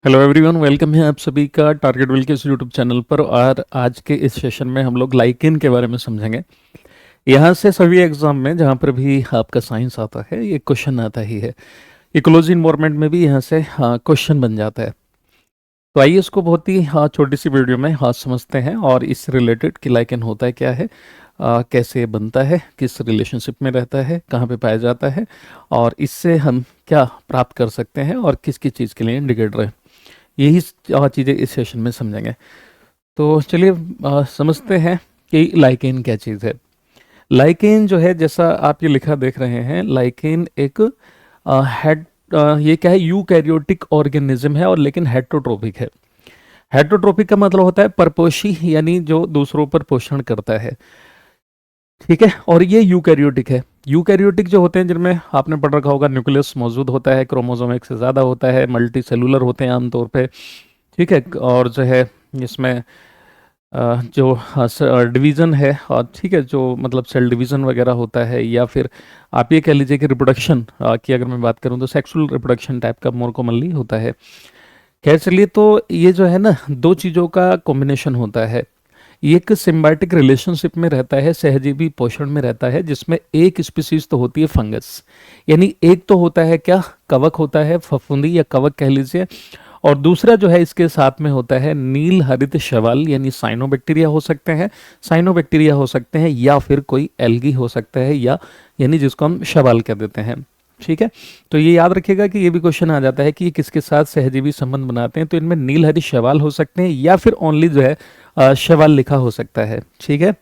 Hello everyone, welcome है आप सभी का टारगेट विल के इस यूट्यूब चैनल पर। और आज के इस सेशन में हम लोग लाइकेन के बारे में समझेंगे। यहाँ से सभी एग्जाम में जहाँ पर भी आपका साइंस आता है ये क्वेश्चन आता ही है। इकोलॉजी इन्वायरमेंट में भी यहाँ से क्वेश्चन बन जाता है। तो आइए इसको बहुत ही छोटी सी वीडियो में समझते हैं और इससे रिलेटेड कि लाइकेन होता है क्या है, कैसे ये बनता है, किस रिलेशनशिप में रहता है, कहाँ पे पाया जाता है और इससे हम क्या प्राप्त कर सकते हैं और किस किस चीज़ के लिए इंडिकेटर है। यही चीज़ें इस सेशन में समझेंगे। तो चलिए समझते हैं कि लाइकेन क्या चीज़ है। लाइकेन जो है, जैसा आप ये लिखा देख रहे हैं, लाइकेन एक हेड ये क्या है, यूकैरियोटिक ऑर्गेनिज्म है और लेकिन हेटरोट्रोपिक है। हेटरोट्रोपिक का मतलब होता है परपोषी, यानी जो दूसरों पर पोषण करता है। ठीक है, और ये यूकैरियोटिक है। यूकैरियोटिक जो होते हैं जिनमें आपने पढ़ रखा होगा न्यूक्लियस मौजूद होता है, क्रोमोसोम एक से ज़्यादा होता है, मल्टी सेलुलर होते हैं आमतौर पे। ठीक है, और जो है इसमें जो डिवीज़न है, और ठीक है, जो मतलब सेल डिवीज़न वगैरह होता है, या फिर आप ये कह लीजिए कि रिप्रोडक्शन की अगर मैं बात करूं तो सेक्सुअल रिप्रोडक्शन टाइप का मोर कॉमनली होता है। खैर चलिए, तो ये जो है ना, दो चीज़ों का कॉम्बिनेशन होता है। ये एक सिम्बायोटिक रिलेशनशिप में रहता है, सहजीवी पोषण में रहता है, जिसमें एक स्पीसीज तो होती है फंगस, यानी एक तो होता है क्या, कवक होता है, फफूंदी या कवक कह लीजिए, और दूसरा जो है इसके साथ में होता है नील हरित शैवाल, यानी साइनोबैक्टीरिया हो सकते हैं, साइनोबैक्टीरिया हो सकते हैं, या फिर कोई एल्गी हो सकता है, या यानी जिसको हम शैवाल कह देते हैं। ठीक है, तो ये याद रखिएगा कि ये भी क्वेश्चन आ जाता है कि ये किसके साथ सहजीवी संबंध बनाते हैं। तो इनमें नील हरित शैवाल हो सकते हैं, या फिर ओनली जो है शैवाल लिखा हो सकता है। ठीक है,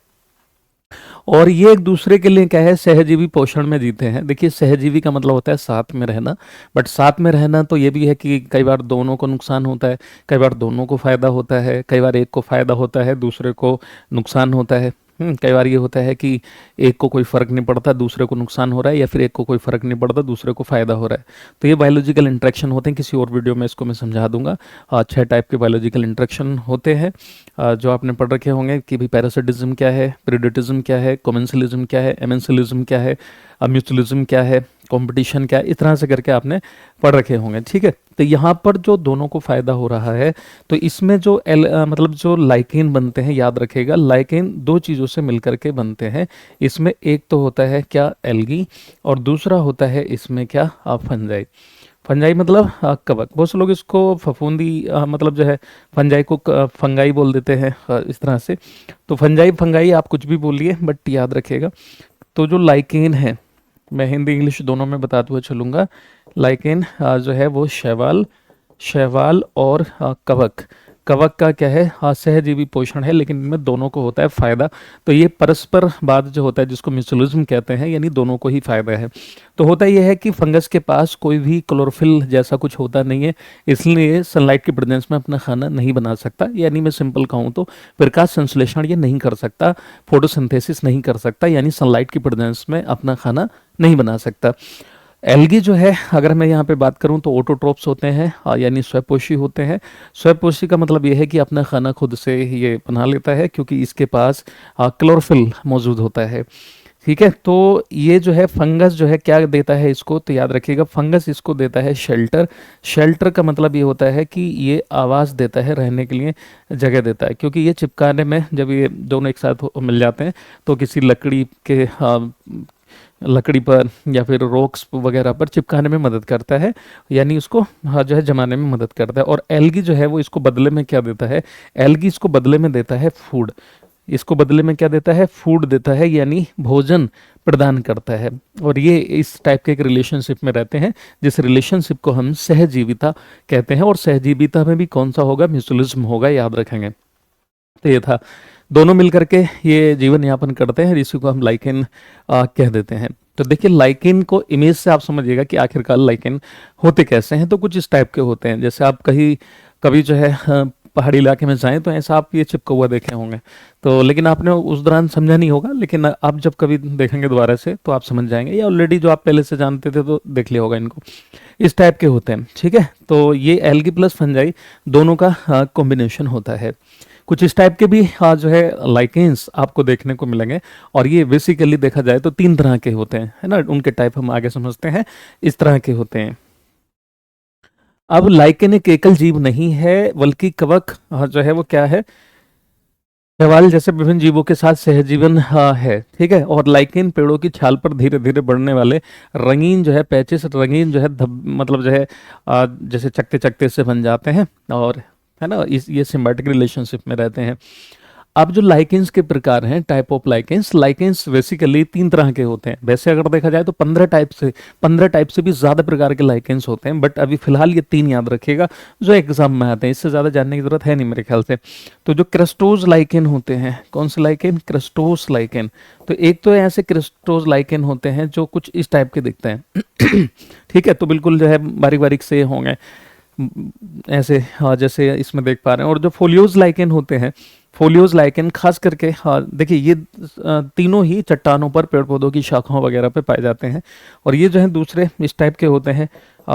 और ये एक दूसरे के लिए क्या है, सहजीवी पोषण में जीते हैं। देखिए, सहजीवी का मतलब होता है साथ में रहना, बट साथ में रहना तो ये भी है कि कई बार दोनों को नुकसान होता है, कई बार दोनों को फायदा होता है, कई बार एक को फायदा होता है, दूसरे को नुकसान होता है। कई बार ये होता है कि एक को कोई फर्क नहीं पड़ता, दूसरे को नुकसान हो रहा है, या फिर एक को कोई फर्क नहीं पड़ता, दूसरे को फायदा हो रहा है। तो ये बायोलॉजिकल इंटरेक्शन होते हैं, किसी और वीडियो में इसको मैं समझा दूंगा। 6 टाइप के बायोलॉजिकल इंटरेक्शन होते हैं जो आपने पढ़ रखे होंगे कि भाई पैरासिटिज्म क्या है, प्रेडेटिज्म क्या है, कोमेंसलिज्म क्या है, एमेंसलिज्म क्या है, म्यूचुअलिज्म क्या है, कंपटीशन क्या है, इस तरह से करके आपने पढ़ रखे होंगे। ठीक है, तो यहाँ पर जो दोनों को फायदा हो रहा है, तो इसमें जो मतलब जो लाइकेन बनते हैं, याद रखिएगा लाइकेन दो चीज़ों से मिलकर के बनते हैं। इसमें एक तो होता है क्या, एल्गी, और दूसरा होता है इसमें क्या, फंजाई। फंजाई मतलब कवक। बहुत से लोग इसको फफूंदी मतलब जो है फंजाई को फंगाई बोल देते हैं, इस तरह से। तो फंजाई फंगाई आप कुछ भी बोलिए, बट याद रखिएगा। तो जो लाइकेन है, मैं हिंदी इंग्लिश दोनों में बताते हुए चलूँगा। लाइकेन जो है वो शैवाल, शैवाल और कवक। कवक का क्या है, सहजीवी पोषण है, लेकिन इनमें दोनों को होता है फायदा। तो ये परस्पर बाद जो होता है, जिसको म्यूचुअलिज्म कहते हैं, यानी दोनों को ही फायदा है। तो होता यह है कि फंगस के पास कोई भी क्लोरोफिल जैसा कुछ होता नहीं है, इसलिए सनलाइट की प्रेजेंस में अपना खाना नहीं बना सकता। यानी मैं सिंपल कहूँ तो प्रकाश संश्लेषण ये नहीं कर सकता, फोटोसिंथेसिस नहीं कर सकता, यानी सनलाइट की प्रेजेंस में अपना खाना नहीं बना सकता। एल्गी जो है, अगर मैं यहाँ पे बात करूँ तो ऑटोट्रोप्स होते हैं, यानी स्वपोषी होते हैं। स्वपोषी का मतलब यह है कि अपना खाना खुद से ये बना लेता है, क्योंकि इसके पास क्लोरोफिल मौजूद होता है। ठीक है, तो ये जो है फंगस जो है क्या देता है इसको, तो याद रखिएगा फंगस इसको देता है शेल्टर। शेल्टर का मतलब ये होता है कि ये आवास देता है, रहने के लिए जगह देता है, क्योंकि ये चिपकाने में जब ये दोनों एक साथ मिल जाते हैं तो किसी लकड़ी के लकड़ी पर या फिर रॉक्स वगैरह पर चिपकाने में मदद करता है, यानी उसको जो है जमाने में मदद करता है। और एल्गी जो है वो इसको बदले में क्या देता है, एल्गी इसको बदले में देता है फूड। इसको बदले में क्या देता है, फूड देता है, यानी भोजन प्रदान करता है। और ये इस टाइप के एक रिलेशनशिप में रहते हैं, जिस रिलेशनशिप को हम सहजीविता कहते हैं। और सहजीविता में भी कौन सा होगा, म्यूचुअलिज्म होगा, याद रखेंगे। तो ये था, दोनों मिलकर के ये जीवन यापन करते हैं, इसी को हम लाइकेन कह देते हैं। तो देखिए, लाइकेन को इमेज से आप समझिएगा कि आखिरकार लाइकेन होते कैसे हैं। तो कुछ इस टाइप के होते हैं, जैसे आप कहीं कभी जो है पहाड़ी इलाके में जाएं तो ऐसा आप ये चिपका हुआ देखे होंगे। तो लेकिन आपने उस दौरान समझा नहीं होगा, लेकिन आप जब कभी देखेंगे दोबारा से तो आप समझ जाएंगे, या ऑलरेडी जो आप पहले से जानते थे तो देख लिया होगा इनको। इस टाइप के होते हैं। ठीक है, तो ये एल्गी प्लस फंजाई दोनों का कॉम्बिनेशन होता है। कुछ इस टाइप के भी जो है लाइकेंस आपको देखने को मिलेंगे। और ये बेसिकली देखा जाए तो 3 तरह के होते हैं, है ना। उनके टाइप हम आगे समझते हैं, इस तरह के होते हैं। अब लाइकेन एक एकल जीव नहीं है, बल्कि कवक जो है वो क्या है, शैवाल जैसे विभिन्न जीवों के साथ सहजीवन है। ठीक है, और लाइकेन पेड़ों की छाल पर धीरे धीरे बढ़ने वाले रंगीन जो है पैचेस, रंगीन जो है मतलब जो है जैसे चकते चकते से बन जाते हैं, और है ना, इस ये सिम्बायोटिक रिलेशनशिप में रहते हैं। अब जो लाइकेंस के प्रकार हैं, type of lichens, lichens basically 3 तरह के होते हैं। वैसे अगर देखा जाए तो 15 टाइप से भी ज़्यादा प्रकार के लाइकेंस होते हैं, बट अभी फिलहाल ये 3 याद रखिएगा जो एग्जाम में आते हैं, इससे ज़्यादा जानने की जरूरत है नहीं मेरे ख्याल से। तो जो क्रेस्टोज लाइकेन होते हैं, कौन से लाइकेन, क्रेस्टोस लाइकेन। तो एक तो ऐसे क्रेस्टोज लाइकेन होते हैं जो कुछ इस टाइप के दिखते हैं ठीक है, तो बिल्कुल जो है बारीक बारीक से होंगे ऐसे, हाँ, जैसे इसमें देख पा रहे हैं। और जो फोलियोज लाइकेन होते हैं, फोलियोज लाइकेन खास करके, हाँ देखिए, ये तीनों ही चट्टानों पर, पेड़ पौधों की शाखाओं वगैरह पे पाए जाते हैं। और ये जो है दूसरे इस टाइप के होते हैं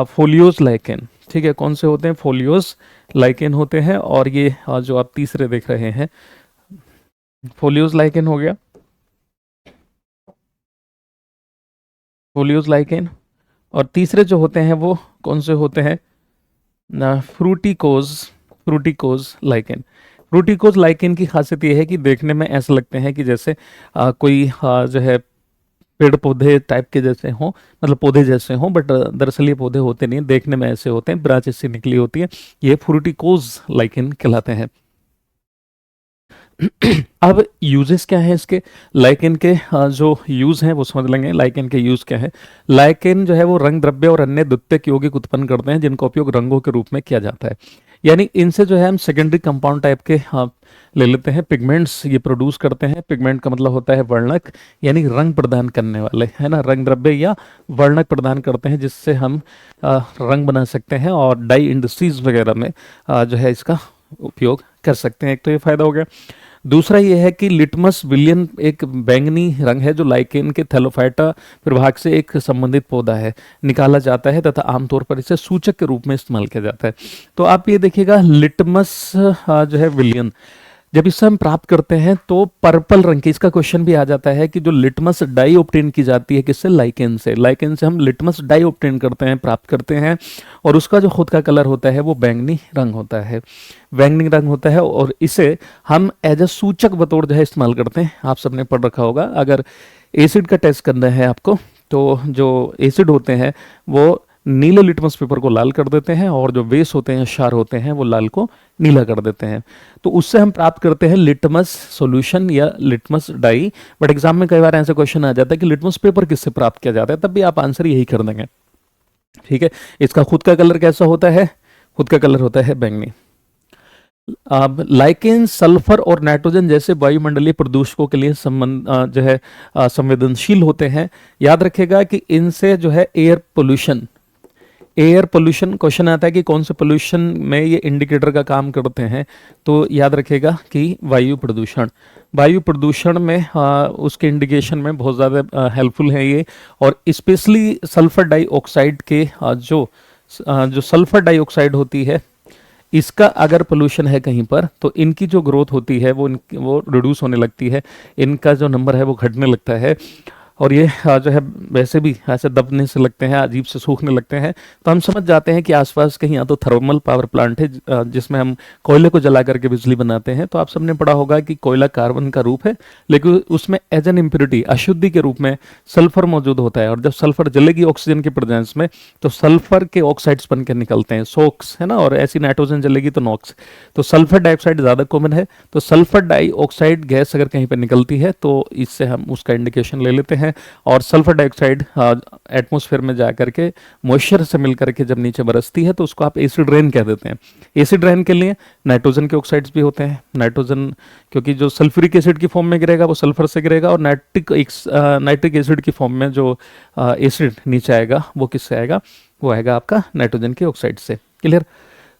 फोलियोज लाइकेन। ठीक है, कौन से होते हैं, फोलियोज लाइकेन होते हैं। और ये जो आप तीसरे देख रहे हैं, फोलियोज लाइकेन हो गया, फोलियोज लाइकेन। और तीसरे जो होते हैं वो कौन से होते हैं, फ्रूटिकोज, फ्रूटिकोज लाइकेन। फ्रूटिकोज लाइकेन की खासियत यह है कि देखने में ऐसा लगते हैं कि जैसे कोई जो है पेड़ पौधे टाइप के जैसे हों, मतलब पौधे जैसे हों, बट दरअसल ये पौधे होते नहीं हैं, देखने में ऐसे होते हैं, ब्रांच इससे निकली होती है। ये फ्रूटिकोज लाइकेन कहलाते हैं। अब यूजेस क्या है इसके, लाइकेन के जो यूज हैं वो समझ लेंगे। लाइकेन के यूज क्या है, लाइकेन जो है वो रंग द्रव्य और अन्य द्वितीयक यौगिक उत्पन्न करते हैं जिनका उपयोग रंगों के रूप में किया जाता है। यानी इनसे जो है हम सेकेंडरी कंपाउंड टाइप के ले लेते हैं, पिगमेंट्स ये प्रोड्यूस करते हैं। पिगमेंट का मतलब होता है वर्णक, यानी रंग प्रदान करने वाले, है ना, रंग द्रव्य या वर्णक प्रदान करते हैं जिससे हम रंग बना सकते हैं, और डाई इंडस्ट्रीज वगैरह में जो है इसका उपयोग कर सकते हैं। एक तो ये फायदा हो गया। दूसरा ये है कि लिटमस विलियन एक बैंगनी रंग है जो लाइकेन के थैलोफाइटा प्रभाग से एक संबंधित पौधा है, निकाला जाता है तथा आमतौर पर इसे सूचक के रूप में इस्तेमाल किया जाता है। तो आप ये देखिएगा, लिटमस जो है विलियन, जब इससे हम प्राप्त करते हैं तो पर्पल रंग की, इसका क्वेश्चन भी आ जाता है कि जो लिटमस डाई ऑब्टेन की जाती है किससे, लाइकेन से। लाइकेन से हम लिटमस डाई ऑब्टेन करते हैं, प्राप्त करते हैं, और उसका जो खुद का कलर होता है वो बैंगनी रंग होता है, बैंगनी रंग होता है। और इसे हम एज ए सूचक बतौर जो है इस्तेमाल करते हैं। आप सबने पढ़ रखा होगा, अगर एसिड का टेस्ट करना है आपको, तो जो एसिड होते हैं वो नीले लिटमस पेपर को लाल कर देते हैं, और जो बेस होते हैं, क्षार होते हैं, वो लाल को नीला कर देते हैं। तो उससे हम प्राप्त करते हैं लिटमस सॉल्यूशन या लिटमस डाई। बट एग्जाम में कई बार ऐसा क्वेश्चन आ जाता है कि लिटमस पेपर किससे प्राप्त किया जाता है, तब भी आप आंसर यही कर देंगे। ठीक है, इसका खुद का कलर कैसा होता है, खुद का कलर होता है बैंगनी। अब लाइकेन सल्फर और नाइट्रोजन जैसे वायुमंडलीय प्रदूषकों के लिए संबंध जो है संवेदनशील होते हैं। याद रखेगा कि इनसे जो है air pollution, air pollution question आता है कि कौन से पोल्यूशन में ये इंडिकेटर का काम करते हैं, तो याद रखेगा कि वायु प्रदूषण, वायु प्रदूषण में उसके इंडिकेशन में बहुत ज़्यादा हेल्पफुल है ये। और स्पेशली सल्फर डाइऑक्साइड के जो सल्फर डाइऑक्साइड होती है, इसका अगर पोल्यूशन है कहीं पर, तो इनकी जो ग्रोथ होती है वो रिड्यूस होने लगती है, इनका जो नंबर है वो घटने लगता है। और ये जो है वैसे भी ऐसे दबने से लगते हैं, अजीब से सूखने लगते हैं। तो हम समझ जाते हैं कि आसपास कहीं या तो थर्मल पावर प्लांट है जिसमें हम कोयले को जला करके बिजली बनाते हैं। तो आप सबने पढ़ा होगा कि कोयला कार्बन का रूप है, लेकिन उसमें एज एन इम्प्योरिटी, अशुद्धि के रूप में सल्फर मौजूद होता है। और जब सल्फर जलेगी ऑक्सीजन के प्रेजेंस में, तो सल्फर के ऑक्साइड्स बन के निकलते हैं, सोक्स, है ना, और ऐसी नाइट्रोजन जलेगी तो नॉक्स। तो सल्फर डाइऑक्साइड ज़्यादा कॉमन है। तो सल्फर डाइऑक्साइड गैस अगर कहीं पर निकलती है तो इससे हम उसका इंडिकेशन ले लेते हैं। और सल्फर डाइऑक्साइड एटमॉस्फेयर में जाकर के मॉइस्चर से मिलकर के जब नीचे बरसती है तो उसको आप एसिड रेन कह देते हैं। एसिड रेन के लिए नाइट्रोजन के ऑक्साइड्स भी होते हैं। नाइट्रोजन, क्योंकि जो सल्फ्यूरिक एसिड की फॉर्म में गिरेगा वो सल्फर से गिरेगा, और नाइट्रिक एसिड की फॉर्म में जो एसिड नीचे आएगा वो किससे आएगा, वो आएगा आपका नाइट्रोजन के ऑक्साइड से। क्लियर।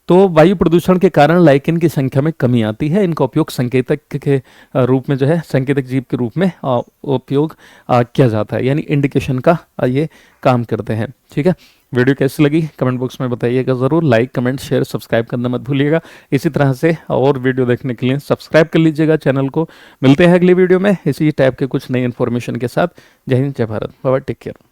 तो वायु प्रदूषण के कारण लाइकेन की संख्या में कमी आती है। इनका उपयोग संकेतक के रूप में जो है, संकेतक जीव के रूप में उपयोग किया जाता है, यानी इंडिकेशन का ये काम करते हैं। ठीक है, वीडियो कैसी लगी कमेंट बॉक्स में बताइएगा ज़रूर। लाइक, कमेंट, शेयर, सब्सक्राइब करना मत भूलिएगा। इसी तरह से और वीडियो देखने के लिए सब्सक्राइब कर लीजिएगा चैनल को। मिलते हैं अगली वीडियो में इसी टाइप के कुछ नई इन्फॉर्मेशन के साथ। जय हिंद, जय Bharat, bye bye, take care.